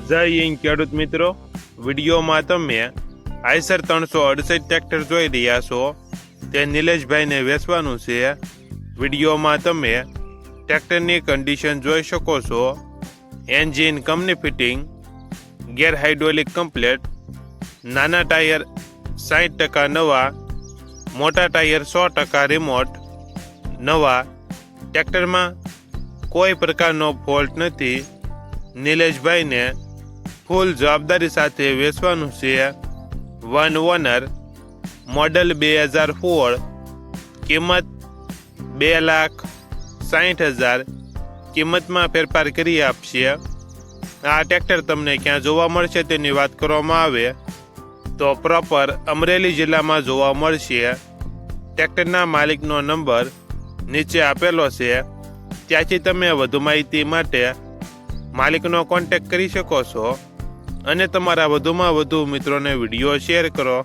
જય હિન્દ ખેડૂત મિત્રો, વિડીયોમાં તમે આઈસર 368 ટ્રેક્ટર જોઈ રહ્યા છો. તે નિલેશભાઈને વેચવાનું છે. વિડીયોમાં તમે ટ્રેક્ટરની કન્ડિશન જોઈ શકો છો. એન્જિન કંપની ફિટિંગ, ગેર હાઇડ્રોલિક કમ્પ્લેટ, નાના ટાયર 60% નવા, મોટા ટાયર 100% રિમોટ નવા. ટ્રેક્ટરમાં કોઈ પ્રકારનો ફોલ્ટ નથી. નિલેશભાઈને ફૂલ જવાબદારી સાથે વેચવાનું છે. 1 ઓનર, મોડલ 2016, કિંમત 2,60,000. કિંમતમાં ફેરફાર કરી આપશે. આ ટ્રેક્ટર તમને ક્યાં જોવા મળશે તેની વાત કરવામાં આવે તો પ્રોપર અમરેલી જિલ્લામાં જોવા મળશે. ટ્રેક્ટરના માલિકનો નંબર નીચે આપેલો છે. ત્યાંથી તમે વધુ માહિતી માટે માલિકનો કોન્ટેક્ટ કરી શકો છો અને તમારા વધુમાં વધુ મિત્રોને વિડીયો શેર કરો.